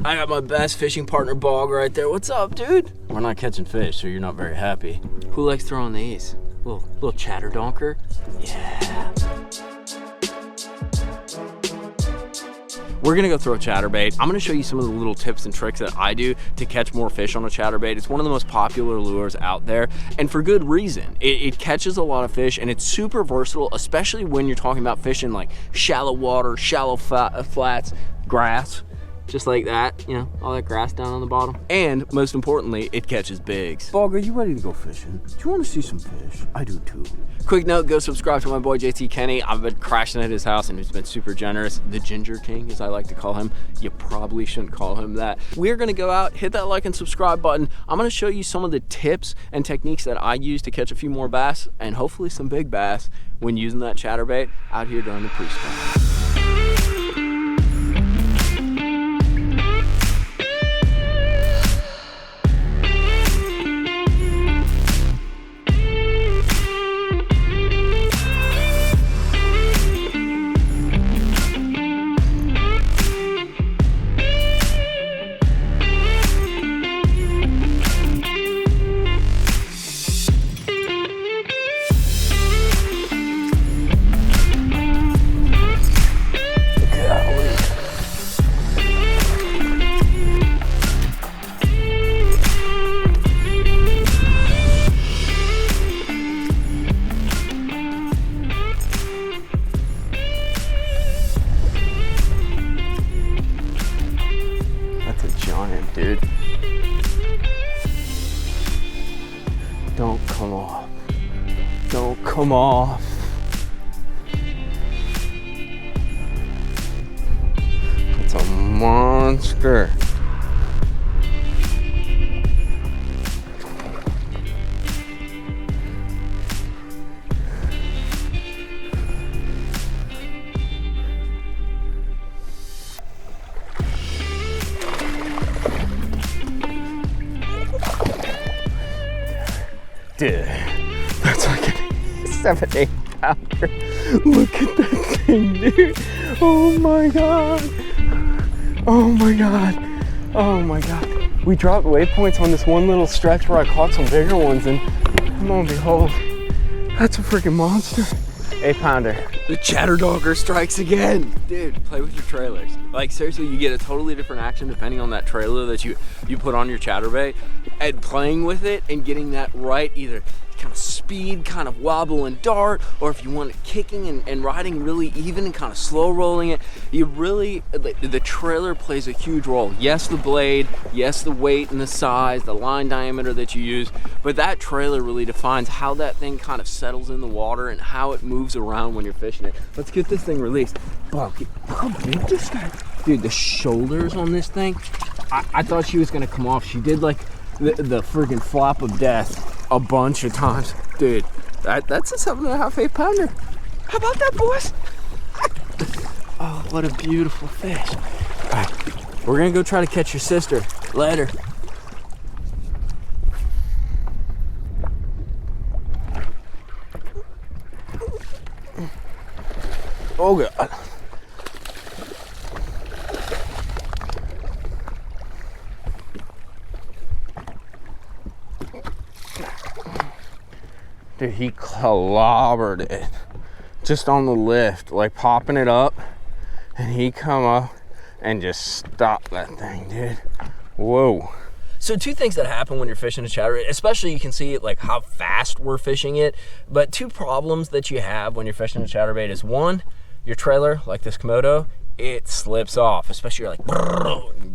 I got my best fishing partner, Bog, right there. What's up, dude? We're not catching fish, so you're not very happy. Who likes throwing these? Little chatter donker? Yeah. We're gonna go throw a chatterbait. I'm gonna show you some of the little tips and tricks that I do to catch more fish on a chatterbait. It's one of the most popular lures out there, and for good reason. It catches a lot of fish, and it's super versatile, especially when you're talking about fishing like shallow water, shallow flats, grass, just like that, you know, all that grass down on the bottom. And most importantly, it catches bigs. Bog, are you ready to go fishing? Do you want to see some fish? I do too. Quick note, go subscribe to my boy JT Kenny. I've been crashing at his house and he's been super generous. The Ginger King, as I like to call him. You probably shouldn't call him that. We're gonna go out, hit that like and subscribe button. I'm gonna show you some of the tips and techniques that I use to catch a few more bass and hopefully some big bass when using that chatterbait out here during the pre-spawn. Dude, don't come off. Don't come off. It's a monster. Dude, that's like a 7-8 pounder. Look at that thing, dude. Oh my God. Oh my God. Oh my God. We dropped waypoints on this one little stretch where I caught some bigger ones, and lo and behold, that's a freaking monster. 8 pounder. The chatterdogger strikes again. Dude, play with your trailers. Like seriously, you get a totally different action depending on that trailer that you put on your chatterbait, and playing with it and getting that right, either kind of speed, kind of wobble and dart, or if you want it kicking and riding really even and kind of slow rolling it, you really, the trailer plays a huge role. Yes, the blade, yes, the weight and the size, the line diameter that you use, but that trailer really defines how that thing kind of settles in the water and how it moves around when you're fishing it. Let's get this thing released. Look how big this guy, dude, the shoulders on this thing, I thought she was gonna come off. She did like the freaking flop of death a bunch of times. Dude, that's a 7.5, 8 pounder. How about that, boys? Oh, what a beautiful fish. All right, we're gonna go try to catch your sister later. Oh God. Dude, he clobbered it just on the lift, like popping it up, and he come up and just stopped that thing, dude. Whoa. So 2 things that happen when you're fishing a chatterbait, especially you can see like how fast we're fishing it, but 2 problems that you have when you're fishing a chatterbait is 1, your trailer, like this Komodo, it slips off, especially you're like,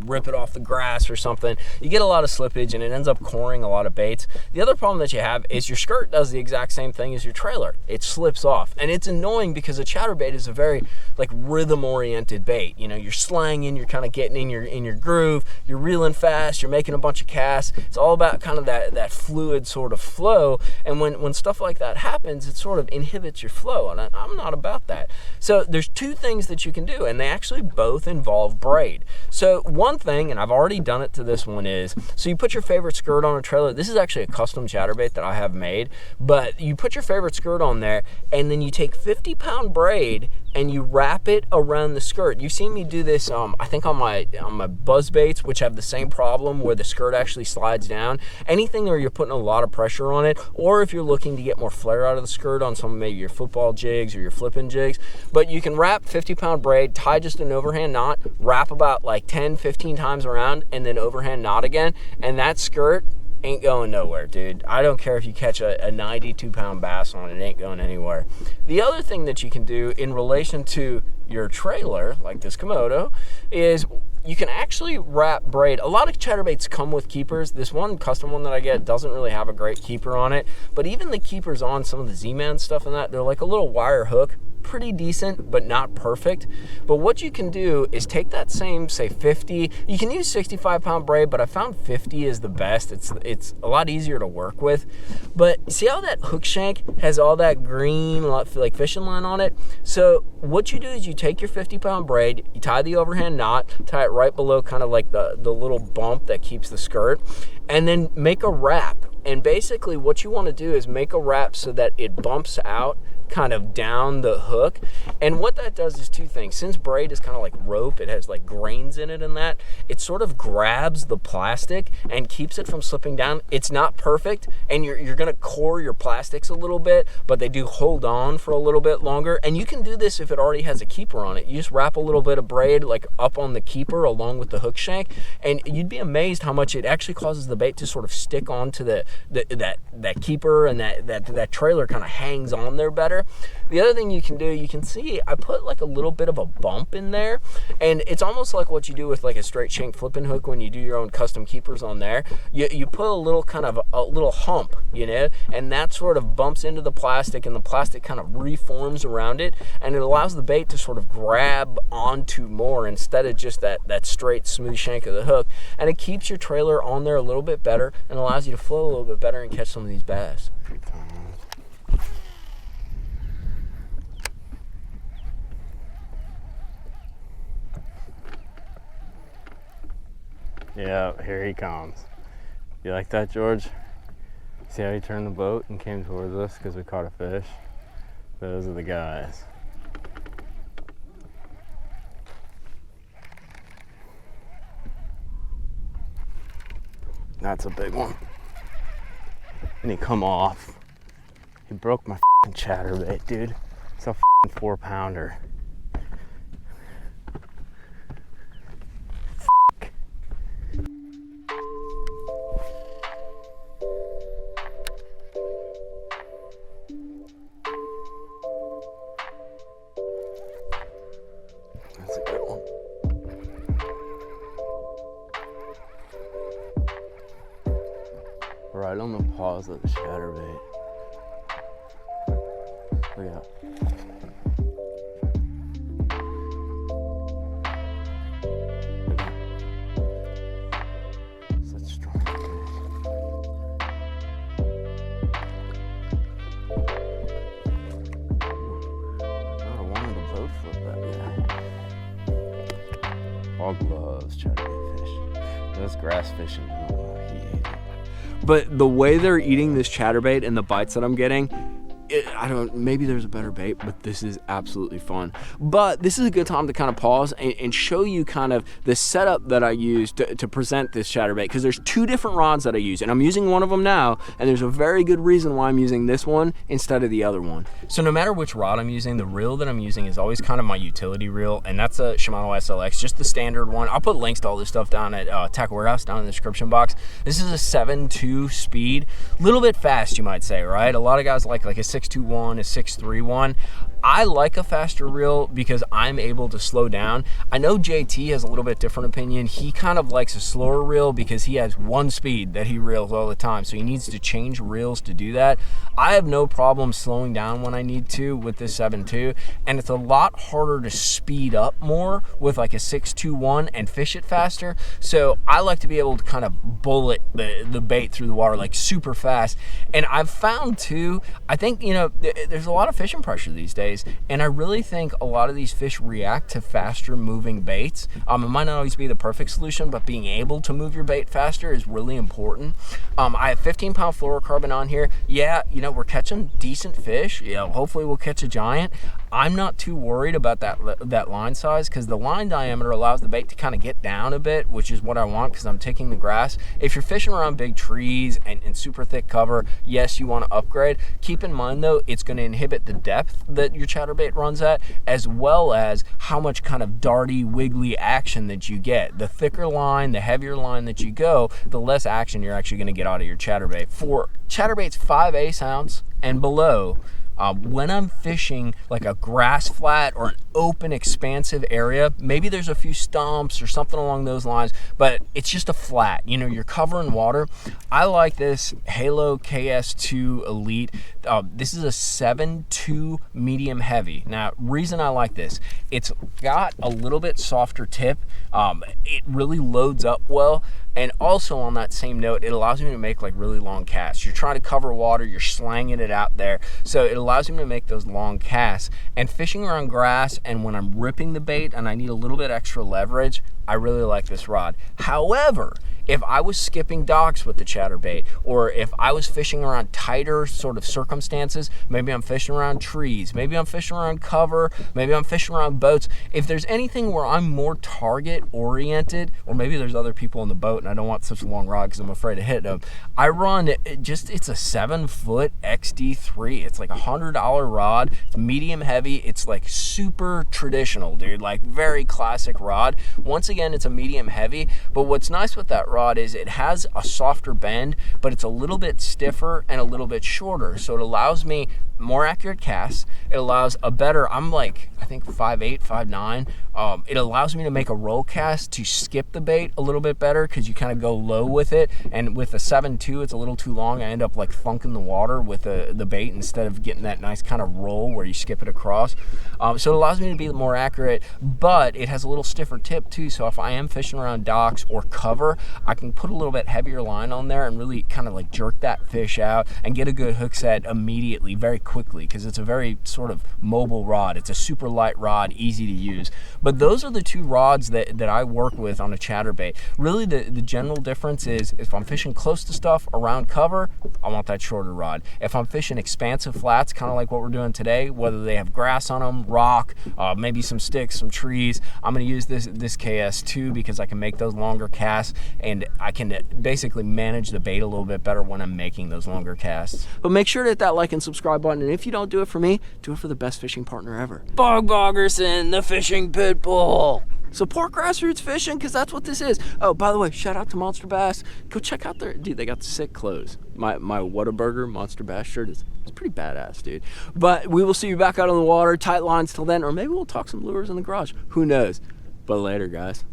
rip it off the grass or something. You get a lot of slippage and it ends up coring a lot of baits. The other problem that you have is your skirt does the exact same thing as your trailer. It slips off, and it's annoying because a chatterbait is a very like rhythm oriented bait. You know, you're slanging, you're kind of getting in your groove, you're reeling fast, you're making a bunch of casts. It's all about kind of that fluid sort of flow, and when stuff like that happens, it sort of inhibits your flow, and I'm not about that. So there's 2 things that you can do, and they actually both involve braid. So one thing, and I've already done it to this one, is so you put your favorite skirt on a trailer. This is actually a custom chatterbait that I have made, but you put your favorite skirt on there, and then you take 50-pound braid and you wrap it around the skirt. You've seen me do this, I think on my buzz baits, which have the same problem where the skirt actually slides down. Anything where you're putting a lot of pressure on it, or if you're looking to get more flare out of the skirt on some of maybe your football jigs or your flipping jigs. But you can wrap 50-pound braid, tie just an overhand knot, wrap about like 10, 15 times around, and then overhand knot again, and that skirt ain't going nowhere, dude. I don't care if you catch a 92-pound bass on it, it ain't going anywhere. The other thing that you can do in relation to your trailer, like this Komodo, is you can actually wrap braid. A lot of chatterbaits come with keepers. This one custom one that I get doesn't really have a great keeper on it, but even the keepers on some of the Z-Man stuff and that, they're like a little wire hook, pretty decent, but not perfect. But what you can do is take that same, say 50, you can use 65-pound braid, but I found 50 is the best. It's a lot easier to work with. But see how that hook shank has all that green like fishing line on it? So what you do is you take your 50-pound braid, you tie the overhand knot, tie it right below kind of like the little bump that keeps the skirt, and then make a wrap. And basically what you want to do is make a wrap so that it bumps out kind of down the hook. And what that does is two things. Since braid is kind of like rope, it has like grains in it and that, it sort of grabs the plastic and keeps it from slipping down. It's not perfect, and you're gonna core your plastics a little bit, but they do hold on for a little bit longer. And you can do this if it already has a keeper on it. You just wrap a little bit of braid like up on the keeper along with the hook shank, and you'd be amazed how much it actually causes the bait to sort of stick onto that keeper, and that trailer kind of hangs on there better. The other thing you can do, you can see I put like a little bit of a bump in there, and it's almost like what you do with like a straight shank flipping hook when you do your own custom keepers on there. You put a little kind of a little hump, you know, and that sort of bumps into the plastic, and the plastic kind of reforms around it, and it allows the bait to sort of grab onto more instead of just that straight smooth shank of the hook, and it keeps your trailer on there a little bit better and allows you to flow a little bit better and catch some of these bass. Yeah, here he comes. You like that, George? See how he turned the boat and came towards us because we caught a fish? Those are the guys. That's a big one. And he come off. He broke my f***ing chatterbait, dude. It's a f***ing 4-pounder. That's a good one. Right on the paws of the chatterbait. Look out. Look out. Such strong fish. I wanted to boat flip that guy. Hog loves chatterbait fish. Those grass fishing, oh, he ate it. But the way they're eating this chatterbait and the bites that I'm getting, maybe there's a better bait, but this is absolutely fun. But this is a good time to kind of pause and show you kind of the setup that I use to present this chatterbait, because there's two different rods that I use, and I'm using one of them now, and there's a very good reason why I'm using this one instead of the other one. So no matter which rod I'm using, the reel that I'm using is always kind of my utility reel, and that's a Shimano SLX, just the standard one. I'll put links to all this stuff down at Tackle Warehouse down in the description box. This is a 7.2 speed, a little bit fast, you might say, right? A lot of guys like a 6.21, a 6.31. I like a faster reel because I'm able to slow down. I know JT has a little bit different opinion. He kind of likes a slower reel because he has one speed that he reels all the time, so he needs to change reels to do that. I have no problem slowing down when I need to with this 7.2, and it's a lot harder to speed up more with like a 6.21 and fish it faster. So I like to be able to kind of bullet the bait through the water like super fast. And I've found too, I think, you know, there's a lot of fishing pressure these days, and I really think a lot of these fish react to faster moving baits. It might not always be the perfect solution, but being able to move your bait faster is really important. I have 15-pound fluorocarbon on here. Yeah, you know, we're catching decent fish. You know, hopefully we'll catch a giant. I'm not too worried about that line size, because the line diameter allows the bait to kind of get down a bit, which is what I want because I'm taking the grass. If you're fishing around big trees and super thick cover, yes, you want to upgrade. Keep in mind though, it's going to inhibit the depth that your chatterbait runs at, as well as how much kind of darty, wiggly action that you get. The thicker line, the heavier line that you go, the less action you're actually going to get out of your chatterbait. For chatterbaits 5/8 ounce and below, when I'm fishing like a grass flat or an open expansive area, maybe there's a few stumps or something along those lines, but it's just a flat, you know, you're covering water. I like this Halo KS2 Elite. This is a 7.2 medium heavy. Now, reason I like this, it's got a little bit softer tip. It really loads up well. And also on that same note, it allows me to make like really long casts. You're trying to cover water, you're slanging it out there. So it allows me to make those long casts. And fishing around grass and when I'm ripping the bait and I need a little bit extra leverage, I really like this rod. However, if I was skipping docks with the chatterbait, or if I was fishing around tighter sort of circumstances, maybe I'm fishing around trees, maybe I'm fishing around cover, maybe I'm fishing around boats. If there's anything where I'm more target oriented, or maybe there's other people in the boat and I don't want such a long rod because I'm afraid of hitting them, I run it's a 7-foot XD3. It's like $100 rod. It's medium heavy. It's like super traditional, dude, like very classic rod. Once again, it's a medium heavy, but what's nice with that rod is it has a softer bend, but it's a little bit stiffer and a little bit shorter. So it allows me more accurate casts. It allows a better, I'm like, I think 5'8", 5'9". It allows me to make a roll cast to skip the bait a little bit better because you kind of go low with it. And with a 7.2, it's a little too long. I end up like thunking the water with the bait instead of getting that nice kind of roll where you skip it across. So it allows me to be more accurate, but it has a little stiffer tip too. So if I am fishing around docks or cover, I can put a little bit heavier line on there and really kind of like jerk that fish out and get a good hook set immediately, very quickly, because it's a very sort of mobile rod. It's a super light rod, easy to use. But those are the two rods that I work with on a chatterbait. Really the general difference is if I'm fishing close to stuff around cover, I want that shorter rod. If I'm fishing expansive flats, kind of like what we're doing today, whether they have grass on them, rock, maybe some sticks, some trees, I'm going to use this KS2 because I can make those longer casts and I can basically manage the bait a little bit better when I'm making those longer casts. But make sure to hit that like and subscribe button, and if you don't do it for me, do it for the best fishing partner ever, Bog Boggerson, the fishing pit bull. Support grassroots fishing, because that's what this is. Oh, by the way, shout out to Monster Bass. Go check out their, dude, they got sick clothes. My Whataburger Monster Bass shirt is pretty badass, dude. But we will see you back out on the water, tight lines till then, or maybe we'll talk some lures in the garage. Who knows? But later, guys.